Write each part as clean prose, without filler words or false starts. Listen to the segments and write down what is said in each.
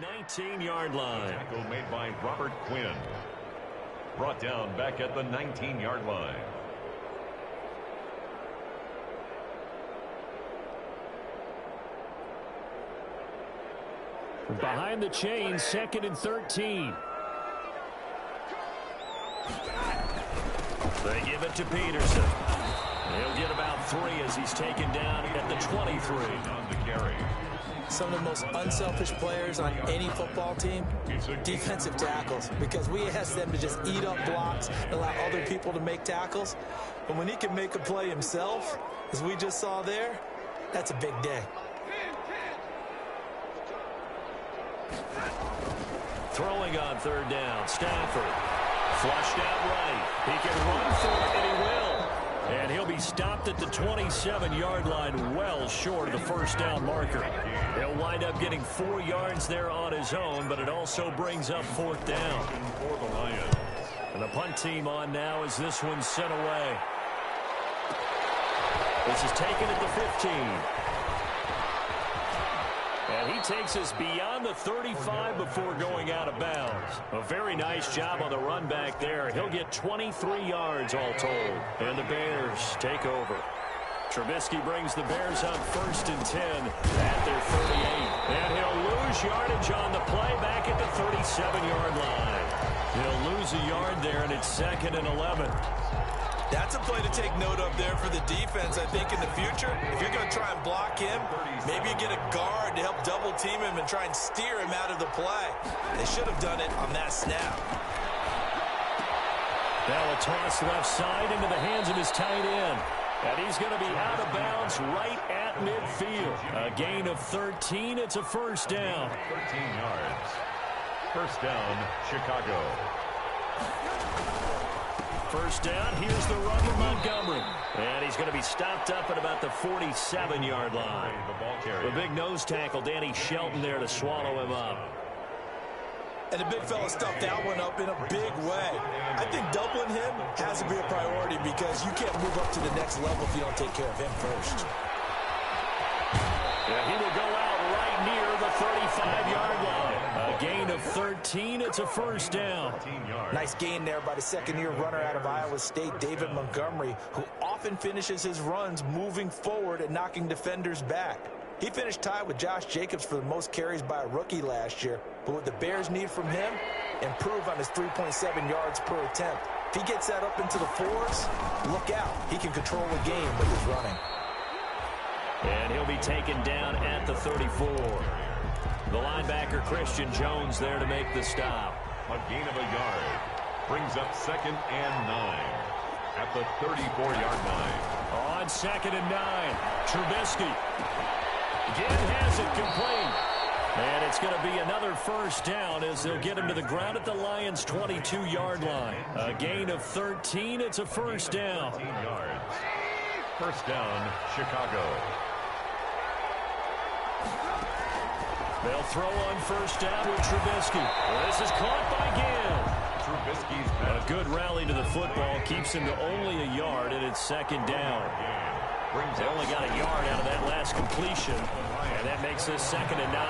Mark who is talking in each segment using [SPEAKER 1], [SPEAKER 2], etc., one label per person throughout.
[SPEAKER 1] 19-yard line.
[SPEAKER 2] Tackle made by Robert Quinn. Brought down back at the 19-yard line.
[SPEAKER 1] Behind the chain, 2nd and 13. They give it to Peterson. He'll get about 3 as he's taken down at the 23.
[SPEAKER 2] On the carry.
[SPEAKER 3] Some of the most unselfish players on any football team, defensive tackles, because we ask them to just eat up blocks and allow other people to make tackles. But when he can make a play himself, as we just saw there, that's a big day.
[SPEAKER 1] Throwing on 3rd down, Stafford. Flushed out right. He can run for it, and he will. And he'll be stopped at the 27-yard line, well short of the 1st down marker. He'll wind up getting 4 yards there on his own, but it also brings up 4th down.
[SPEAKER 2] For the Lions.
[SPEAKER 1] And the punt team on now as this one's sent away. This is taken at the 15. And he takes us beyond the 35 before going out of bounds. A very nice job on the run back there. He'll get 23 yards all told. And the Bears take over. Trubisky brings the Bears up 1st and 10 at their 38. And he'll lose yardage on the play back at the 37-yard line. He'll lose a yard there, and it's 2nd and 11.
[SPEAKER 3] That's a play to take note of there for the defense, I think, in the future. If you're going to try and block him, maybe you get a guard to help double-team him and try and steer him out of the play. They should have done it on that snap.
[SPEAKER 1] Now a toss left side into the hands of his tight end. And he's going to be out of bounds right at midfield. A gain of 13. It's a 1st down.
[SPEAKER 2] 13 yards. 1st down, Chicago.
[SPEAKER 1] 1st down, here's the run from Montgomery. And he's going to be stopped up at about the 47-yard line. The big nose tackle, Danny Shelton, there to swallow him up.
[SPEAKER 3] And the big fella stuffed that one up in a big way. I think doubling him has to be a priority because you can't move up to the next level if you don't take care of him first.
[SPEAKER 1] Yeah, he will go out right near the 35-yard line. A gain of 13. It's a 1st down.
[SPEAKER 3] Nice gain there by the 2nd-year runner out of Iowa State, David Montgomery, who often finishes his runs moving forward and knocking defenders back. He finished tied with Josh Jacobs for the most carries by a rookie last year. But what the Bears need from him, improve on his 3.7 yards per attempt. If he gets that up into the 4s, look out. He can control the game with his running.
[SPEAKER 1] And he'll be taken down at the 34. The linebacker, Christian Jones, there to make the stop.
[SPEAKER 2] A gain of a yard. Brings up 2nd and 9 at the 34-yard line.
[SPEAKER 1] On 2nd and 9, Trubisky again has it complete. And it's going to be another 1st down as they'll get him to the ground at the Lions' 22-yard line. A gain of 13. It's a 1st down.
[SPEAKER 2] 13 yards. 1st down, Chicago.
[SPEAKER 1] They'll throw on 1st down with Trubisky. This is caught by Gill.
[SPEAKER 2] Trubisky's
[SPEAKER 1] A good rally to the football keeps him to only a yard, and it's 2nd down. They only got a yard out of that last completion, and that makes this 2nd and 9.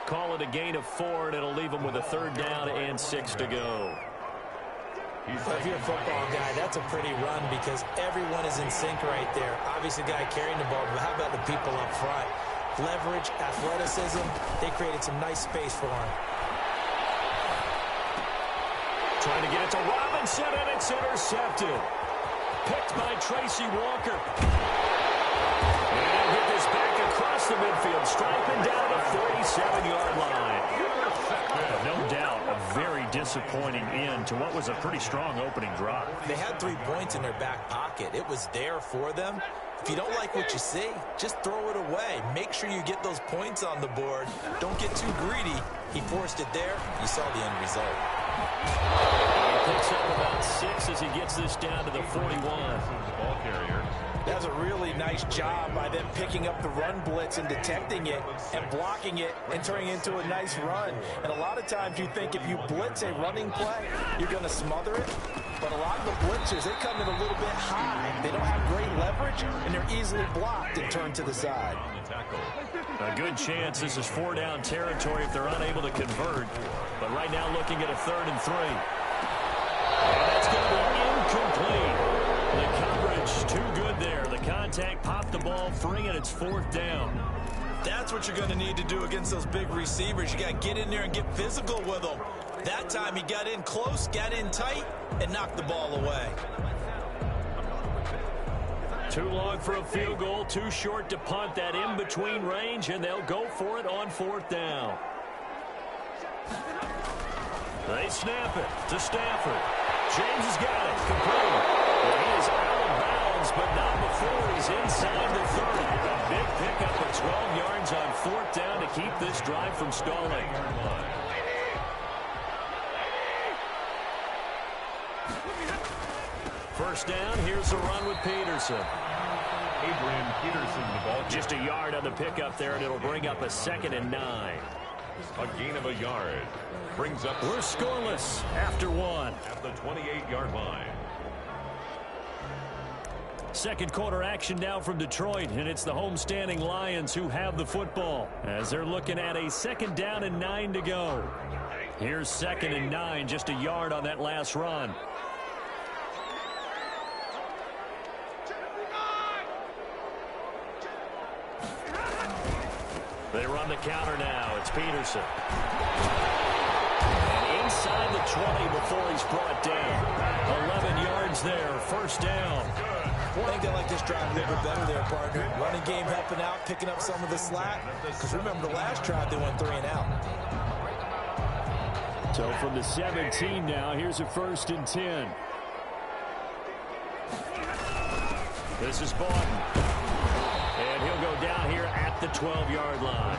[SPEAKER 1] Call it a gain of 4, and it'll leave them with a 3rd down and 6 to go.
[SPEAKER 3] If you're a football guy, that's a pretty run because everyone is in sync right there. Obviously, the guy carrying the ball, but how about the people up front? Leverage, athleticism, they created some nice space for him.
[SPEAKER 1] Trying to get it to Robinson, and it's intercepted. Picked by Tracy Walker. And he'll get this back across the midfield, striping down the 47-yard line. No doubt, a very disappointing end to what was a pretty strong opening drive.
[SPEAKER 3] They had 3 points in their back pocket. It was there for them. If you don't like what you see, just throw it away. Make sure you get those points on the board. Don't get too greedy. He forced it there. You saw the end result.
[SPEAKER 1] He picks up about 6 as he gets this down to the 41.
[SPEAKER 2] Ball carrier.
[SPEAKER 3] That was a really nice job by them picking up the run blitz and detecting it and blocking it and turning it into a nice run. And a lot of times you think if you blitz a running play, you're going to smother it. But a lot of the blitzers, they come in a little bit high. They don't have great leverage, and they're easily blocked and turned to the side.
[SPEAKER 1] A good chance this is 4-down territory if they're unable to convert. But right now looking at a 3rd and 3. And that's going to be incomplete. The coverage too good there. The contact popped the ball free, and it's 4th down.
[SPEAKER 3] That's what you're going to need to do against those big receivers. You got to get in there and get physical with them. That time he got in close, got in tight, and knocked the ball away.
[SPEAKER 1] Too long for a field goal, too short to punt. That in-between range, and they'll go for it on 4th down. They snap it to Stafford. James has got it. Complete. And he is out of bounds, but not before he's inside the 30. A big pickup of 12 yards on 4th down to keep this drive from stalling. First down, here's the run with Peterson.
[SPEAKER 2] Adrian Peterson, the ball.
[SPEAKER 1] Just a yard on the pickup there, and it'll bring up a 2nd and 9.
[SPEAKER 2] A gain of a yard. Brings up.
[SPEAKER 1] We're scoreless after 1.
[SPEAKER 2] At the 28-yard line.
[SPEAKER 1] Second quarter action now from Detroit, and it's the homestanding Lions who have the football as they're looking at a 2nd down and 9 to go. Here's 2nd and 9, just a yard on that last run. They run the counter now. It's Peterson. And inside the 20 before he's brought down. 11 yards there. First down.
[SPEAKER 3] I think they like this drive a little bit better there, partner. Running game helping out, picking up some of the slack. Because remember, the last drive, they went 3 and out.
[SPEAKER 1] So from the 17 now, here's a 1st and 10. This is Barton. And he'll go down here at the 12-yard line.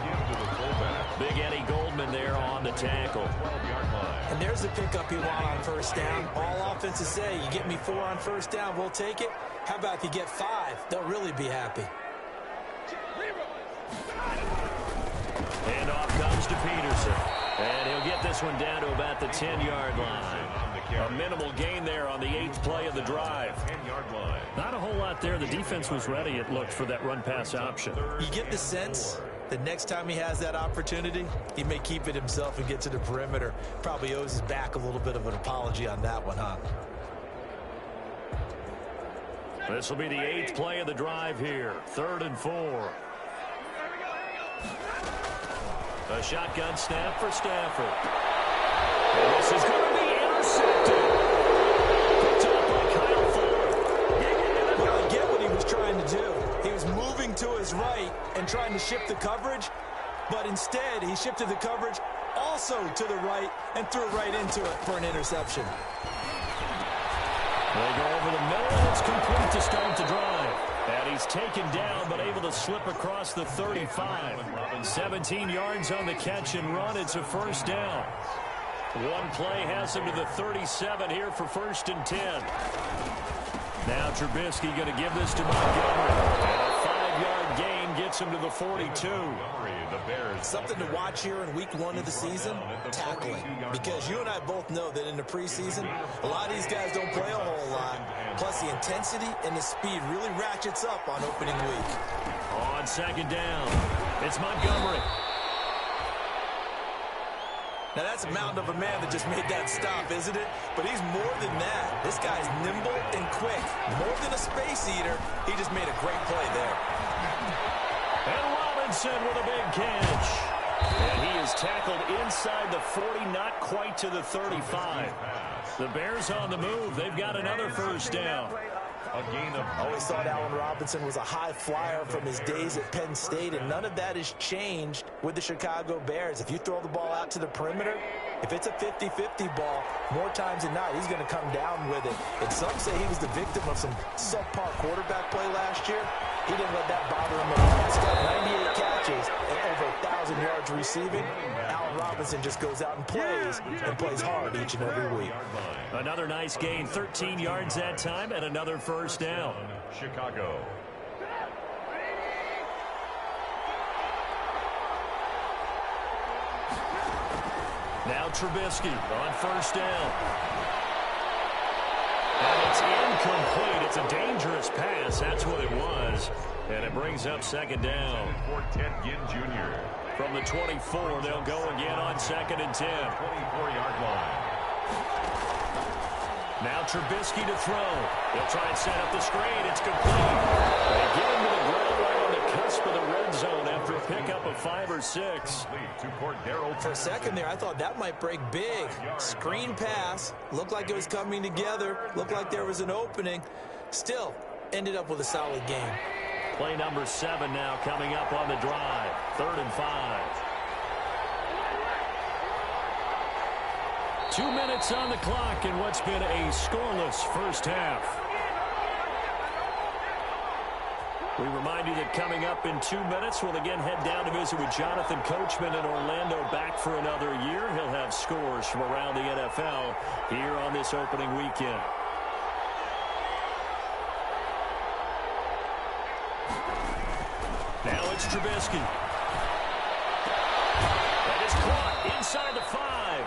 [SPEAKER 1] Big Eddie Goldman there on the tackle.
[SPEAKER 3] And there's the pickup you want on 1st down. All offenses say, you get me 4 on 1st down, we'll take it. How about if you get 5? They'll really be happy.
[SPEAKER 1] And off comes to Peterson. And he'll get this one down to about the 10-yard line. A minimal gain there on the 8th play of the drive. Not a whole lot there. The defense was ready, it looked, for that run-pass option.
[SPEAKER 3] You get the sense that next time he has that opportunity, he may keep it himself and get to the perimeter. Probably owes his back a little bit of an apology on that one, huh?
[SPEAKER 1] This will be the 8th play of the drive here. 3rd and 4. A shotgun snap for Stafford. And this is going to be intercepted. Picked up by Kyle Fuller.
[SPEAKER 3] Well, I get what he was trying to do. He was moving to his right and trying to shift the coverage, but instead he shifted the coverage also to the right and threw right into it for an interception.
[SPEAKER 1] They go over the middle, and it's complete to start the drive. And he's taken down, but able to slip across the 35. 17 yards on the catch and run. It's a 1st down. One play has him to the 37 here for 1st and 10. Now Trubisky going to give this to Montgomery. And a 5-yard gain gets him to the 42.
[SPEAKER 3] Something to watch here in week 1 of the season, tackling. Because you and I both know that in the preseason, a lot of these guys don't play a whole lot. Plus the intensity and the speed really ratchets up on opening week.
[SPEAKER 1] On 2nd down, it's Montgomery.
[SPEAKER 3] Now that's a mountain of a man that just made that stop, isn't it? But he's more than that. This guy's nimble and quick. More than a space eater, he just made a great play there.
[SPEAKER 1] And Robinson with a big catch. And he is tackled inside the 40, not quite to the 35. The Bears on the move. They've got another 1st down.
[SPEAKER 3] I always thought Allen Robinson was a high flyer from his days at Penn State, and none of that has changed with the Chicago Bears. If you throw the ball out to the perimeter, if it's a 50-50 ball, more times than not, he's going to come down with it. And some say he was the victim of some subpar quarterback play last year. He didn't let that bother him at all. He's got 98 catches and over 1,000 yards receiving. Allen Robinson just goes out and plays hard each and every week.
[SPEAKER 1] Another nice gain, 13 yards that time, and another 1st down.
[SPEAKER 2] Chicago.
[SPEAKER 1] Now Trubisky on 1st down. And it's incomplete. It's a dangerous pass. That's what it was. And it brings up second down.
[SPEAKER 2] For Ted Ginn Jr.
[SPEAKER 1] From the 24, they'll go again on 2nd and 10.
[SPEAKER 2] 24-yard line.
[SPEAKER 1] Now Trubisky to throw. He'll try and set up the screen. It's complete. They get him to the ground right on the cusp of the red zone after a pickup of 5 or 6.
[SPEAKER 3] For a second there, I thought that might break big. Screen pass. Looked like it was coming together. Looked like there was an opening. Still, ended up with a solid game.
[SPEAKER 1] Play number 7 now coming up on the drive. 3rd and 5. 2 minutes on the clock in what's been a scoreless first half. We remind you that coming up in 2 minutes, we'll again head down to visit with Jonathan Coachman in Orlando, back for another year. He'll have scores from around the NFL here on this opening weekend. Now it's Trubisky. That is caught inside the 5.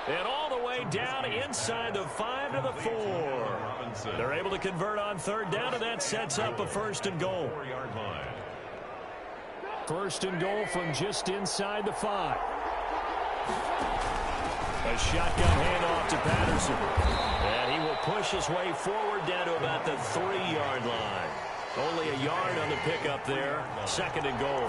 [SPEAKER 1] And all the way down inside the 5 to the 4. They're able to convert on 3rd down, and that sets up a 1st and goal. 1st and goal from just inside the 5. A shotgun handoff to Patterson. And he will push his way forward down to about the 3-yard line. Only a yard on the pickup there. 2nd and goal.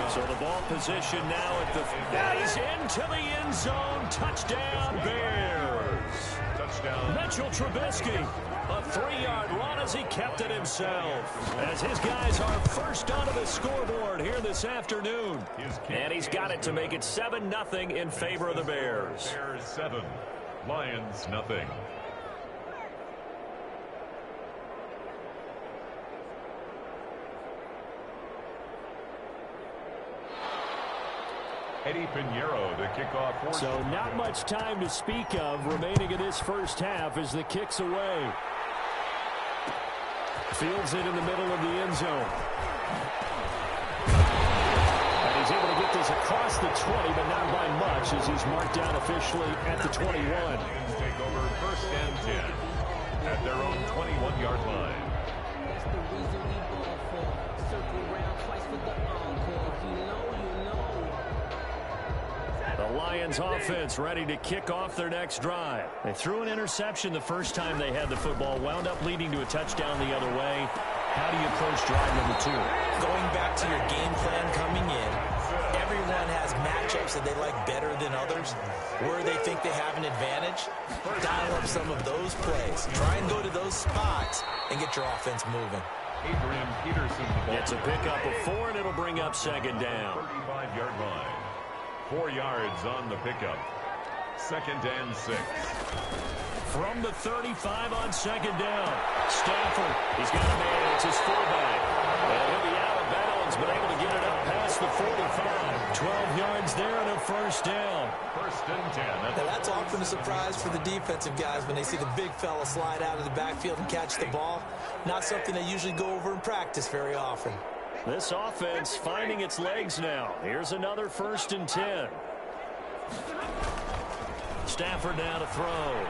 [SPEAKER 1] So the ball position now at the... That is into the end zone. Touchdown, Bears. Touchdown. Mitchell Trubisky. A 3-yard run as he kept it himself. As his guys are first onto the scoreboard here this afternoon. And he's got it to make it 7-0 in favor of the Bears.
[SPEAKER 2] Bears 7. Lions nothing. Eddie Pinheiro to kick off.
[SPEAKER 1] So not much time to speak of remaining in this first half as the kick's away. Fields it in the middle of the end zone. And he's able to get this across the 20, but not by much as he's marked down officially at the 21.
[SPEAKER 2] Lions take over 1st and 10 at their own 21-yard line.
[SPEAKER 4] That's the reason we ball for. Circle round twice for the encore. If you know, you know.
[SPEAKER 1] The Lions offense ready to kick off their next drive. They threw an interception the first time they had the football, wound up leading to a touchdown the other way. How do you approach drive number 2?
[SPEAKER 3] Going back to your game plan coming in, everyone has matchups that they like better than others, where they think they have an advantage. Dial up some of those plays. Try and go to those spots and get your offense moving.
[SPEAKER 2] Adrian Peterson.
[SPEAKER 1] It's a pickup of 4, and it'll bring up 2nd down.
[SPEAKER 2] 35-yard line. 4 yards on the pickup. 2nd and 6.
[SPEAKER 1] From the 35 on 2nd down. Stafford, he's got a man. It's his fullback. And he'll be out of bounds, but able to get it up past the 45. 12 yards there and a 1st down.
[SPEAKER 2] 1st and 10.
[SPEAKER 3] Now that's often a surprise for the defensive guys when they see the big fella slide out of the backfield and catch the ball. Not something they usually go over in practice very often.
[SPEAKER 1] This offense finding its legs now. Here's another 1st and 10. Stafford now to throw.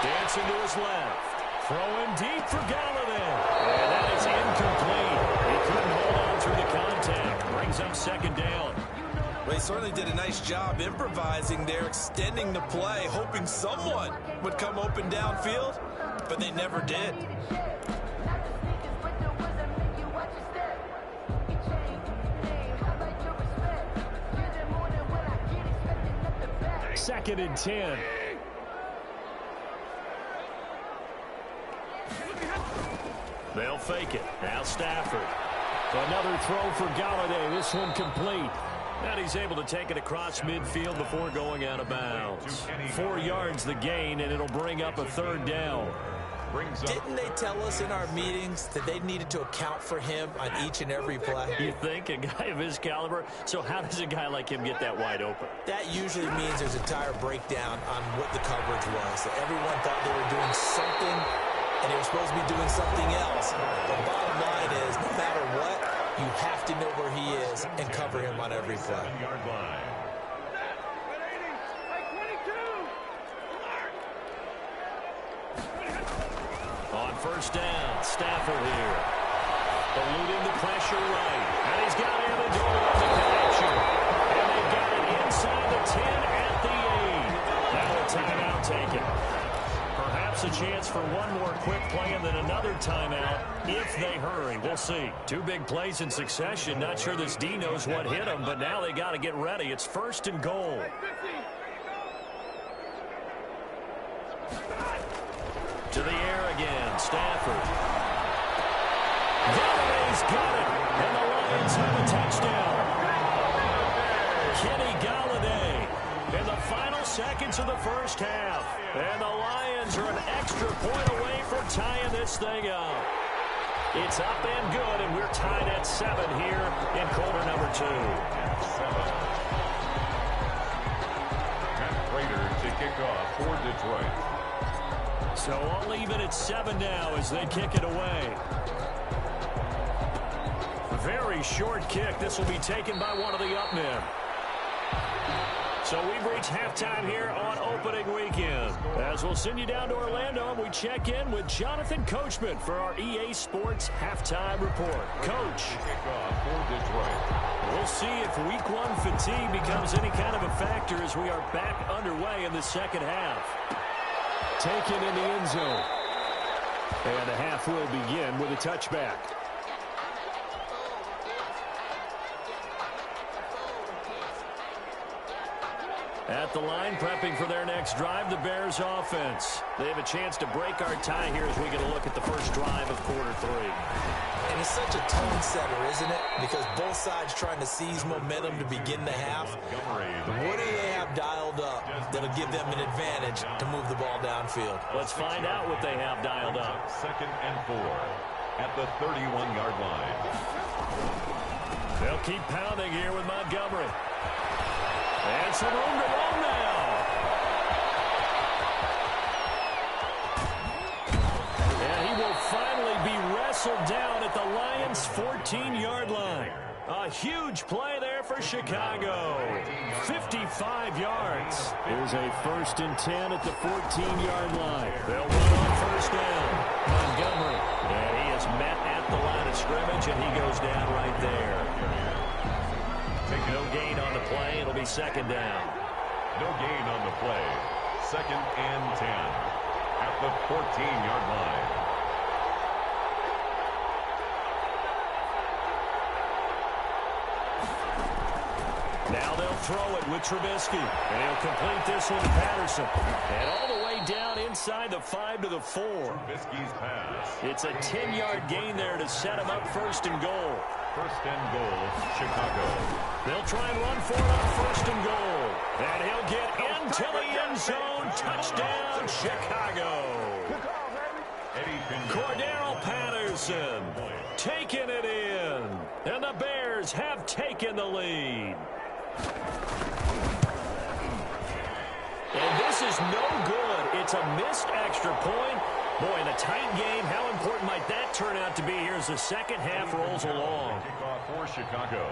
[SPEAKER 1] Dancing to his left. Throwing deep for Galladay. And that is incomplete. He couldn't hold on through the contact. Brings up 2nd down.
[SPEAKER 3] Well, he certainly did a nice job improvising there, extending the play, hoping someone would come open downfield, but they never did.
[SPEAKER 1] 2nd and 10. They'll fake it. Now Stafford. Another throw for Galladay. This one complete. And he's able to take it across midfield before going out of bounds. 4 yards the gain, and it'll bring up a 3rd down.
[SPEAKER 3] Didn't they tell us in our meetings that they needed to account for him on each and every play?
[SPEAKER 1] You think? A guy of his caliber? So how does a guy like him get that wide open?
[SPEAKER 3] That usually means there's a tire breakdown on what the coverage was. So everyone thought they were doing something, and they were supposed to be doing something else. The bottom line is, no matter what, you have to know where he is and cover him on every play.
[SPEAKER 2] 7-yard line.
[SPEAKER 1] first down. Stafford here. Eluding the pressure right. And he's got Amendola on the connection. And they've got it inside the 10 at the 8. Now a timeout taken. Perhaps a chance for one more quick play and then another timeout if they hurry. We'll see. Two big plays in succession. Not sure this D knows what hit them, but now they got to get ready. It's first and goal. To the air again. Stafford. Galladay's got it. And the Lions have a touchdown. Kenny Galladay in the final seconds of the first half. And the Lions are an extra point away from tying this thing up. It's up and good, and we're tied at 7 here in quarter number 2.
[SPEAKER 2] 7. Matt Prater to kick off for Detroit.
[SPEAKER 1] So all even at 7 now as they kick it away. Very short kick. This will be taken by one of the up men. So we've reached halftime here on opening weekend. As we'll send you down to Orlando, we check in with Jonathan Coachman for our EA Sports halftime report. Coach.
[SPEAKER 2] Kickoff for Detroit.
[SPEAKER 1] We'll see if week 1 fatigue becomes any kind of a factor as we are back underway in the second half. Taken in the end zone. And the half will begin with a touchback. At the line, prepping for their next drive, the Bears offense. They have a chance to break our tie here as we get a look at the first drive of quarter 3.
[SPEAKER 3] And it's such a tone setter, isn't it? Because both sides trying to seize momentum to begin the half. What do they have dialed up that'll give them an advantage to move the ball downfield?
[SPEAKER 1] Let's find out what they have dialed up.
[SPEAKER 2] Second and 4 at the 31-yard line.
[SPEAKER 1] They'll keep pounding here with Montgomery. And some room to roam now. And he will finally be wrestled down at the Lions' 14-yard line. A huge play there for Chicago. 55 yards. Here's a first and 10 at the 14-yard line. They'll run on first down. Montgomery. And he is met at the line of scrimmage, and he goes down right there. No gain on the play. It'll be second down.
[SPEAKER 2] No gain on the play. Second and 10 at the 14-yard line.
[SPEAKER 1] Now they'll throw it with Trubisky. And he'll complete this one to Patterson. And all the way down inside the 5 to the 4.
[SPEAKER 2] Trubisky's pass.
[SPEAKER 1] It's a 10-yard gain there to set him up first and goal.
[SPEAKER 2] First and goal, Chicago.
[SPEAKER 1] They'll try and run for it on first and goal. And he'll get into the end zone. Touchdown, Chicago. Cordero Patterson taking it in. And the Bears have taken the lead. And this is no good. It's a missed extra point. Boy, in a tight game, how important might that turn out to be here as the second half rolls along?
[SPEAKER 2] Kickoff for Chicago.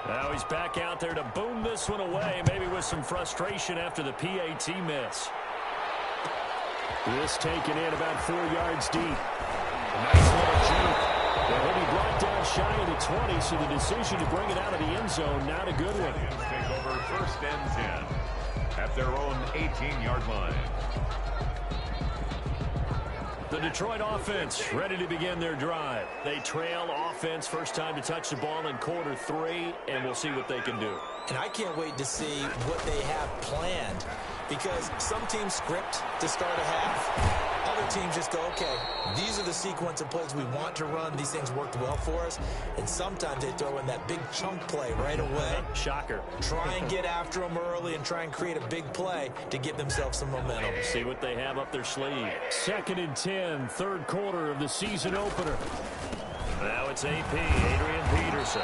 [SPEAKER 1] Now he's back out there to boom this one away, maybe with some frustration after the PAT miss. This taken in about 4 yards deep. A nice little juke. And he'll be brought down shy of the 20, so the decision to bring it out of the end zone, not a good one.
[SPEAKER 2] Take over first and 10 at their own 18-yard line.
[SPEAKER 1] The Detroit offense ready to begin their drive. They trail offense, first time to touch the ball in quarter 3, and we'll see what they can do.
[SPEAKER 3] And I can't wait to see what they have planned, because some teams script to start a half. Other teams just go, okay, these are the sequence of plays we want to run. These things worked well for us. And sometimes they throw in that big chunk play right away.
[SPEAKER 1] Shocker.
[SPEAKER 3] Try and get after them early and try and create a big play to give themselves some momentum.
[SPEAKER 1] See what they have up their sleeve. Second and 10, third quarter of the season opener. Now it's AP, Adrian Peterson.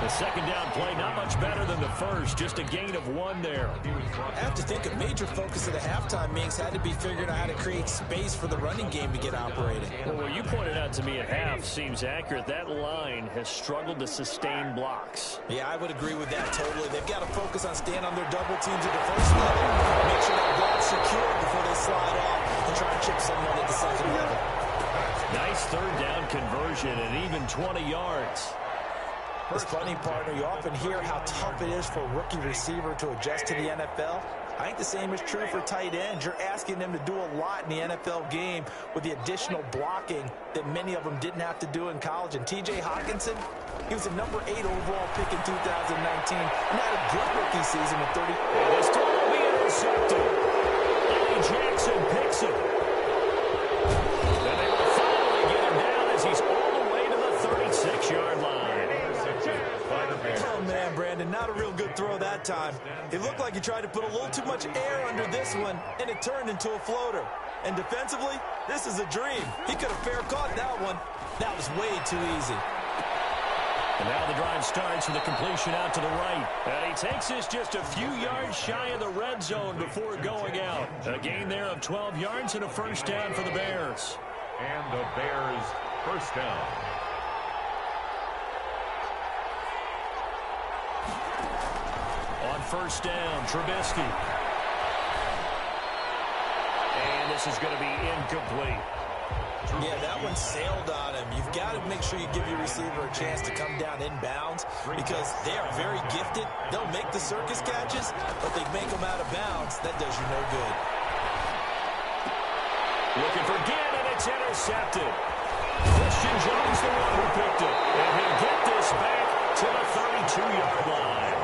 [SPEAKER 1] The second down play, not much better than the first, just a gain of 1 there.
[SPEAKER 3] I have to think a major focus of the halftime meetings had to be figuring out how to create space for the running game to get operating.
[SPEAKER 1] Well, what you pointed out to me at half seems accurate. That line has struggled to sustain blocks.
[SPEAKER 3] Yeah, I would agree with that totally. They've got to focus on staying on their double teams at the first level, make sure that ball's secured before they slide off and try and chip someone at the second level.
[SPEAKER 1] Nice third down conversion and even 20 yards.
[SPEAKER 3] This funny, partner, you often hear how tough it is for a rookie receiver to adjust to the NFL. I think the same is true for tight ends. You're asking them to do a lot in the NFL game with the additional blocking that many of them didn't have to do in college. And T.J. Hockenson, he was a number 8 overall pick in 2019 and had a good rookie season with 30.
[SPEAKER 1] And this time will be intercepted. Eddie Jackson picks it. And they will finally get him down as he's all the way to the 36-yard line.
[SPEAKER 3] Oh, man, Brandon, not a real good throw that time. It looked like he tried to put a little too much air under this one, and it turned into a floater. And defensively, this is a dream. He could have fair caught that one. That was way too easy.
[SPEAKER 1] And now the drive starts with a completion out to the right. And he takes this just a few yards shy of the red zone before going out. A gain there of 12 yards and a first down for the Bears.
[SPEAKER 2] And the Bears first down.
[SPEAKER 1] On first down, Trubisky. And this is going to be incomplete.
[SPEAKER 3] Yeah, that one sailed on him. You've got to make sure you give your receiver a chance to come down inbounds because they are very gifted. They'll make the circus catches, but they make them out of bounds. That does you no good.
[SPEAKER 1] Looking for Ginn, and it's intercepted. Christian Jones, the one who picked it. And he'll get this back to the 32-yard line.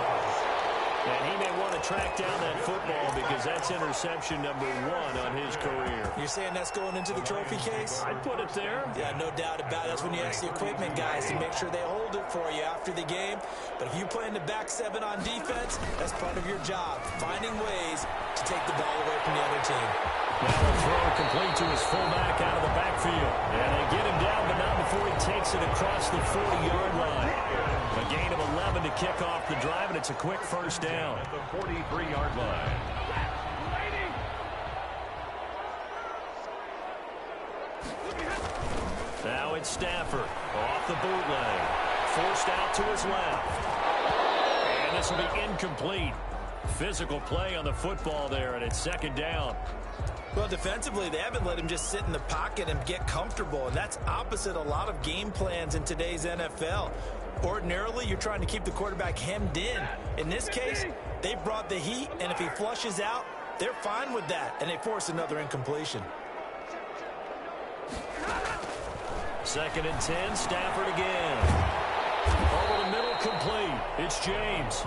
[SPEAKER 1] And he may want to track down that football because that's interception number 1 on his career.
[SPEAKER 3] You're saying that's going into the trophy case?
[SPEAKER 1] I'd put it there.
[SPEAKER 3] Yeah, no doubt about it. That's when you ask the equipment guys to make sure they hold it for you after the game. But if you play in the back 7 on defense, that's part of your job, finding ways to take the ball away from the other team.
[SPEAKER 1] Now a throw complete to his fullback out of the backfield. And they get him down, but not before he takes it across the 40-yard line. A gain of 11 to kick off the drive, and it's a quick first down.
[SPEAKER 2] At the 43-yard line.
[SPEAKER 1] Now it's Stafford off the bootleg. Forced out to his left. And this will be incomplete. Physical play on the football there, and it's second down.
[SPEAKER 3] Well, defensively, they haven't let him just sit in the pocket and get comfortable, and that's opposite a lot of game plans in today's NFL. Ordinarily, you're trying to keep the quarterback hemmed in. In this case, they brought the heat, and if he flushes out, they're fine with that, and they force another incompletion.
[SPEAKER 1] Second and 10, Stafford again. Over the middle, complete. It's James.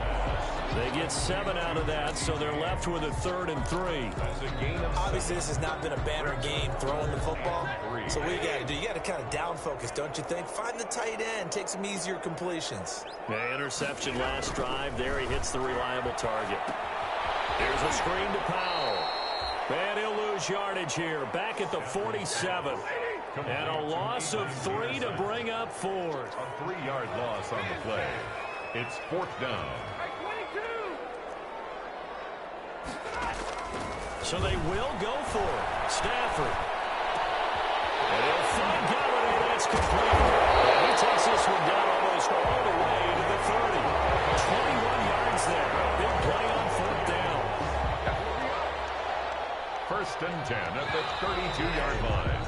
[SPEAKER 1] They get 7 out of that, so they're left with a 3rd and 3.
[SPEAKER 3] Obviously, this has not been a banner game throwing the football. So what you got to do, you got to kind of down focus, don't you think? Find the tight end, take some easier completions.
[SPEAKER 1] The interception last drive. There he hits the reliable target. There's a screen to Powell. And he'll lose yardage here. Back at the 47. And a loss of 3 to bring up 4.
[SPEAKER 2] A 3-yard loss on the play. It's 4th down.
[SPEAKER 1] So they will go for it. Stafford. And he'll find Galladay. That's complete. And he takes this one down almost all the way to the 30. 21 yards there. Big play on 4th down. 1st
[SPEAKER 2] and 10 at the 32-yard line.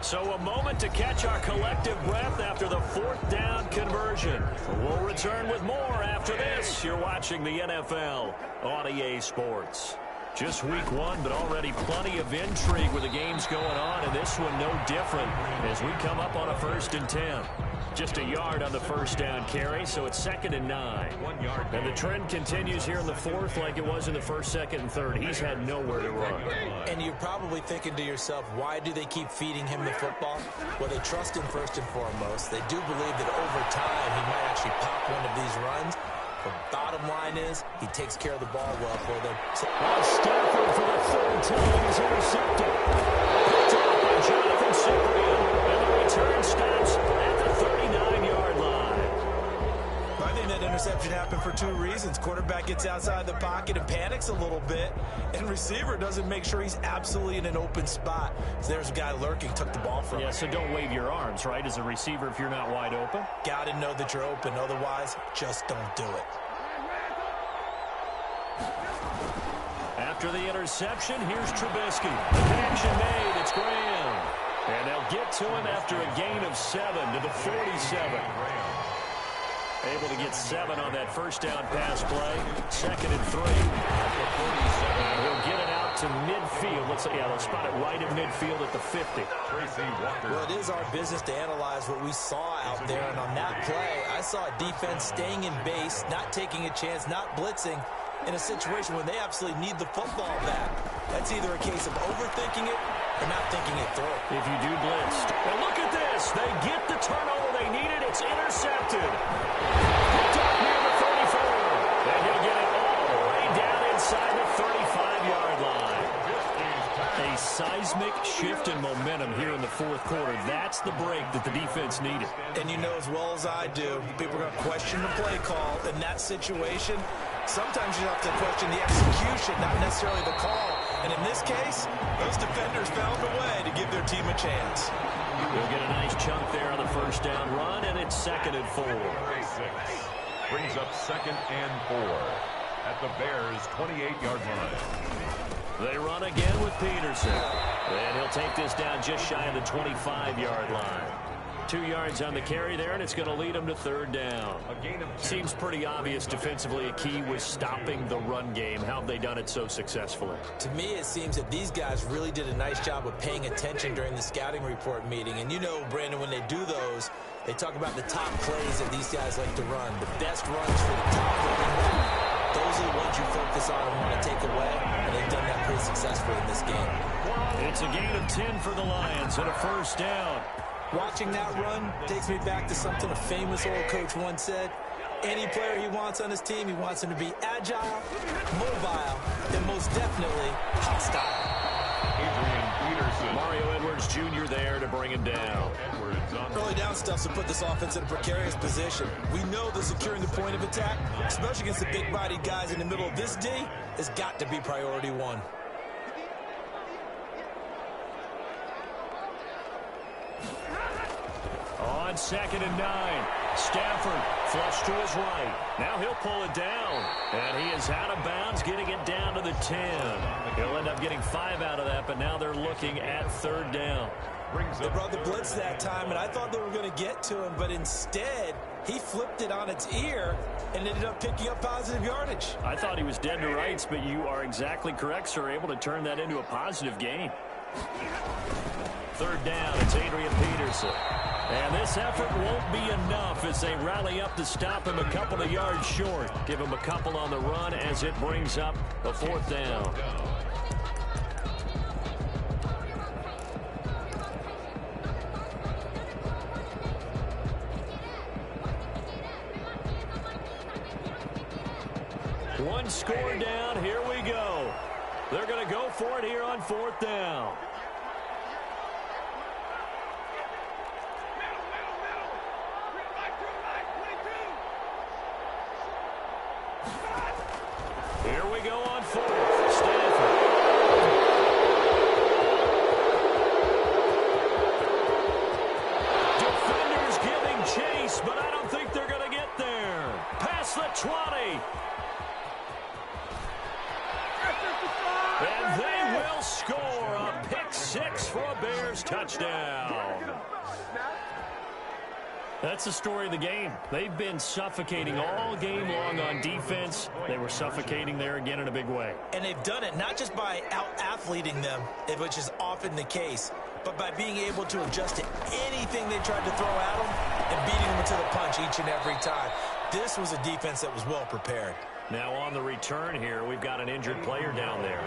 [SPEAKER 1] So a moment to catch our collective breath after the 4th down conversion. We'll return with more after this. You're watching the NFL on EA Sports. Just week 1, but already plenty of intrigue with the games going on, and this one no different as we come up on a 1st and 10. Just a yard on the first down carry, so it's 2nd and 9.
[SPEAKER 2] 1 yard.
[SPEAKER 1] And the trend continues here in the 4th like it was in the 1st, 2nd, and 3rd. He's had nowhere to run.
[SPEAKER 3] And you're probably thinking to yourself, why do they keep feeding him the football? Well, they trust him first and foremost. They do believe that over time he might actually pop one of these runs. The bottom line is he takes care of the ball well for them. So
[SPEAKER 1] Stafford for the 3rd time is intercepted. Picked up by Jonathan Cyprian. And the return stops at the 39-yard line.
[SPEAKER 3] I think that interception happened for 2 reasons. Quarterback gets outside the pocket and panics a little bit. And receiver doesn't make sure he's absolutely in an open spot. So there's a guy lurking, took the ball from him.
[SPEAKER 1] Yeah, so don't wave your arms, right, as a receiver if you're not wide open?
[SPEAKER 3] Got to know that you're open. Otherwise, just don't do it.
[SPEAKER 1] After the interception, here's Trubisky. The connection made. It's Graham. And they'll get to him after a gain of 7 to the 47. Able to get 7 on that first down pass play. 2nd and 3. And he'll get it out to midfield. They'll spot it right at midfield at the 50.
[SPEAKER 3] Well, it is our business to analyze what we saw out there. And on that play, I saw a defense staying in base, not taking a chance, not blitzing in a situation where they absolutely need the football back. That's either a case of overthinking it or not thinking it through.
[SPEAKER 1] If you do blitz. And look at this. They get the turnover they needed. It's intercepted. Picked up near the 34. And he'll get it all the way down inside the 35-yard line. A seismic shift in momentum here in the fourth quarter. That's the break that the defense needed.
[SPEAKER 3] And you know as well as I do, people are going to question the play call in that situation. Sometimes you have to question the execution, not necessarily the call. And in this case, those defenders found a way to give their team a chance.
[SPEAKER 1] We'll get a nice chunk there on the first down run, and it's 2nd and 4.
[SPEAKER 2] Brings up 2nd and 4 at the Bears' 28-yard line.
[SPEAKER 1] They run again with Peterson. And he'll take this down just shy of the 25-yard line. 2 yards on the carry there, and it's going to lead them to 3rd down. Seems pretty obvious defensively a key was stopping the run game. How have they done it so successfully?
[SPEAKER 3] To me, it seems that these guys really did a nice job of paying attention during the scouting report meeting. And you know, Brandon, when they do those, they talk about the top plays that these guys like to run, the best runs for the top running back. Those are the ones you focus on and want to take away, and they've done that pretty successfully in this game.
[SPEAKER 1] It's a gain of 10 for the Lions and a first down.
[SPEAKER 3] Watching that run takes me back to something a famous old coach once said. Any player he wants on his team, he wants him to be agile, mobile, and most definitely hostile.
[SPEAKER 1] Mario Edwards Jr. there to bring him down.
[SPEAKER 3] Early down stuff to put this offense in a precarious position. We know that securing the point of attack, especially against the big-bodied guys in the middle of this D, has got to be priority one.
[SPEAKER 1] On 2nd and 9, Stafford flush to his right. Now he'll pull it down, and he is out of bounds, getting it down to the 10. He'll end up getting 5 out of that, but now they're looking at 3rd down.
[SPEAKER 3] They brought the blitz that time, and I thought they were going to get to him, but instead, he flipped it on its ear and ended up picking up positive yardage.
[SPEAKER 1] I thought he was dead to rights, but you are exactly correct, sir, able to turn that into a positive gain. 3rd down, it's Adrian Peterson. And this effort won't be enough as they rally up to stop him a couple of yards short. Give him a couple on the run as it brings up a 4th down. One score down, here we go. They're going to go for it here on 4th down. Here we go on 4th. Stafford. Defenders giving chase, but I don't think they're going to get there. Past the 20. And they will score a pick 6 for a Bears touchdown. That's the story of the game. They've been suffocating all game long on defense. They were suffocating there again in a big way.
[SPEAKER 3] And they've done it not just by out-athleting them, which is often the case, but by being able to adjust to anything they tried to throw at them and beating them to the punch each and every time. This was a defense that was well prepared.
[SPEAKER 1] Now on the return here, we've got an injured player down there.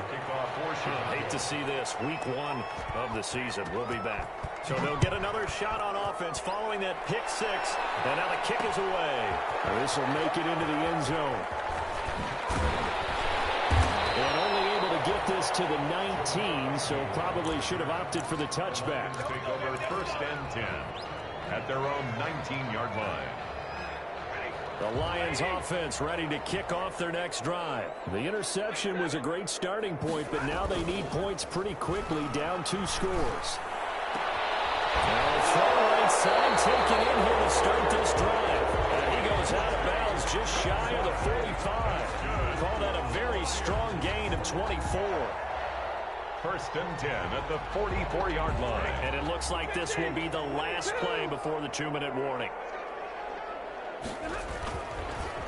[SPEAKER 1] Hate to see this. Week 1 of the season. We'll be back. So they'll get another shot on offense following that pick 6. And now the kick is away. This will make it into the end zone. And only able to get this to the 19, so probably should have opted for the touchback.
[SPEAKER 2] Take over 1st and 10 at their own 19-yard line.
[SPEAKER 1] The Lions offense ready to kick off their next drive. The interception was a great starting point, but now they need points pretty quickly, down 2 scores. Now throw right side taken in here to start this drive. And he goes out of bounds just shy of the 45. Call that a very strong gain of 24.
[SPEAKER 2] First and 10 at the 44-yard line.
[SPEAKER 1] And it looks like this will be the last play before the 2-minute warning.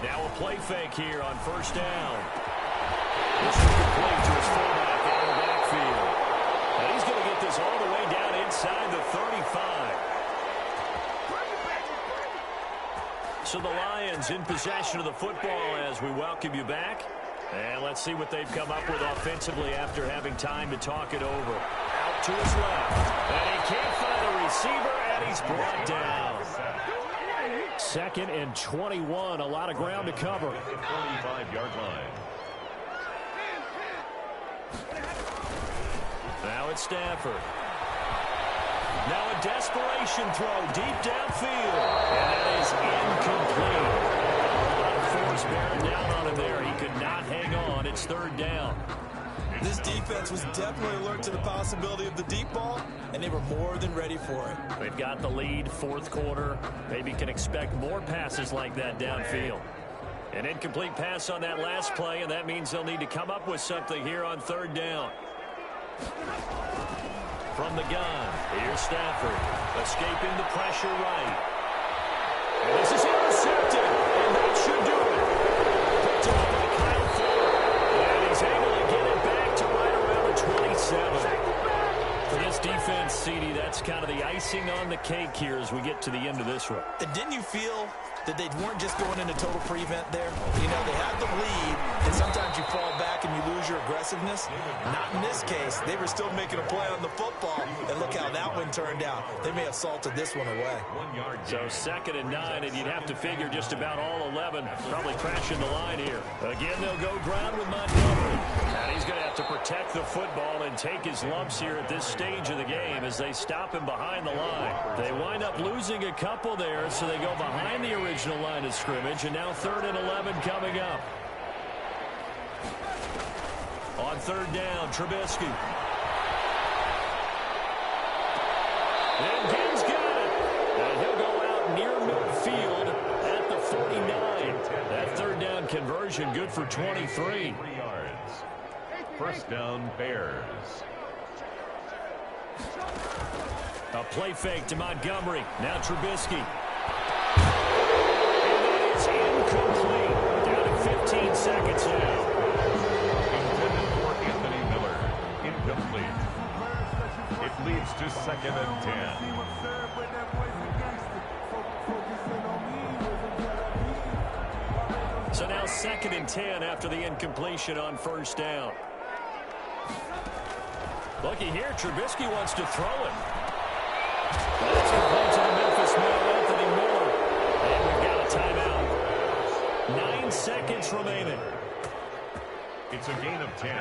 [SPEAKER 1] Now a play fake here on first down. This is complete to his fullback out of the backfield. And he's going to get this all the way down inside the 35. So the Lions in possession of the football as we welcome you back. And let's see what they've come up with offensively after having time to talk it over. Out to his left. And he can't find a receiver, and he's brought down. 2nd and 21. A lot of ground to cover.
[SPEAKER 2] 45-yard line.
[SPEAKER 1] Now it's Stafford. Now a desperation throw deep downfield. And that is incomplete. A lot of force bearing down on him there. He could not hang on. It's 3rd down.
[SPEAKER 3] This defense was definitely alert to the possibility of the deep ball, and they were more than ready for it.
[SPEAKER 1] They've got the lead, 4th quarter. Maybe can expect more passes like that downfield. An incomplete pass on that last play, and that means they'll need to come up with something here on 3rd down. From the gun, here's Stafford, escaping the pressure right. And this is intercepted, and that should do it. Picked up by Kyle Fuller, and he's able to get it back to right around the 27. For this defense, CD, that's kind of the icing on the cake here as we get to the end of this one.
[SPEAKER 3] And didn't you feel that they weren't just going into total prevent there? You know, they had the lead, and sometimes you fall back and you lose your aggressiveness. Not in this case. They were still making a play on the football, and look how that one turned out. They may have salted this one away.
[SPEAKER 2] 1 yard.
[SPEAKER 1] So 2nd and 9, and you'd have to figure just about all 11 probably crashing the line here. Again, they'll go ground with Montgomery. And he's going to have to protect the football and take his lumps here at this stage of the game as they stop him behind the line. They wind up losing a couple there, so they go behind the original line of scrimmage, and now 3rd and 11 coming up. On 3rd down, Trubisky. And Gibbs got it. And he'll go out near midfield at the 49. That 3rd down conversion good for 23.
[SPEAKER 2] 3 yards. First down, Bears.
[SPEAKER 1] A play fake to Montgomery. Now Trubisky. Incomplete. Down to 15 seconds now.
[SPEAKER 2] Intended for Anthony Miller. Incomplete. It leads to 2nd and 10.
[SPEAKER 1] So now 2nd and 10 after the incompletion on first down. Looky here, Trubisky wants to throw it. That's complete to the Memphis man, Anthony Miller. And we've got a timeout. 9 seconds remaining.
[SPEAKER 2] It's a gain of 10.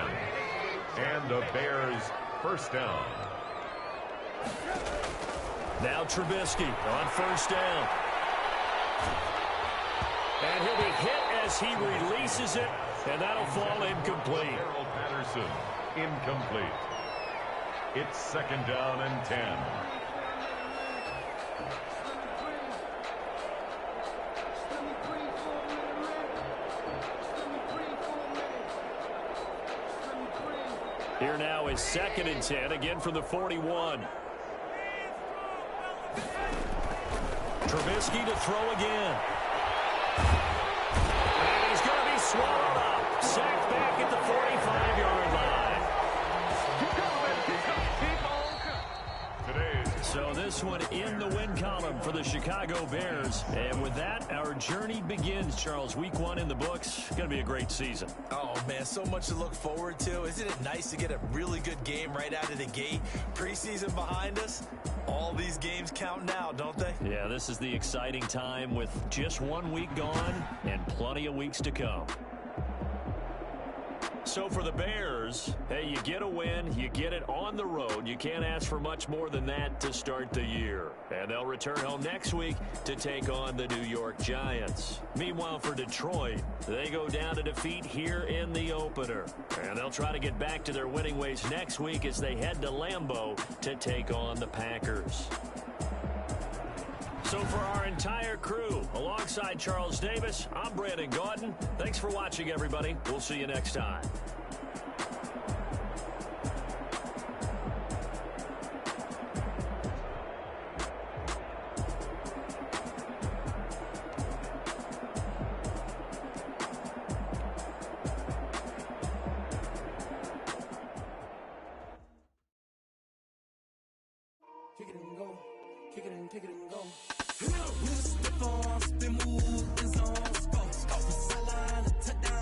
[SPEAKER 2] And the Bears first down.
[SPEAKER 1] Now Trubisky on first down. And he'll be hit as he releases it, and that'll fall incomplete.
[SPEAKER 2] Harold Patterson, incomplete. It's 2nd down and 10.
[SPEAKER 1] Here now is 2nd and 10, again from the 41. Trubisky to throw again. And he's going to be swallowed up. Sacked back at the 45-yard line. So this one in the win column for the Chicago Bears. And with that, our journey begins, Charles. Week 1 in the books. Going to be a great season.
[SPEAKER 3] Oh, man, so much to look forward to. Isn't it nice to get a really good game right out of the gate? Preseason behind us. All these games count now, don't they?
[SPEAKER 1] Yeah, this is the exciting time with just 1 week gone and plenty of weeks to come. So for the Bears, hey, you get a win, you get it on the road. You can't ask for much more than that to start the year. And they'll return home next week to take on the New York Giants. Meanwhile, for Detroit, they go down to defeat here in the opener. And they'll try to get back to their winning ways next week as they head to Lambeau to take on the Packers. So for our entire crew, alongside Charles Davis, I'm Brandon Gaudin. Thanks for watching, everybody. We'll see you next time.
[SPEAKER 5] and go. Kick it and go. Spin move, and zone, scope. From sideline to touchdown.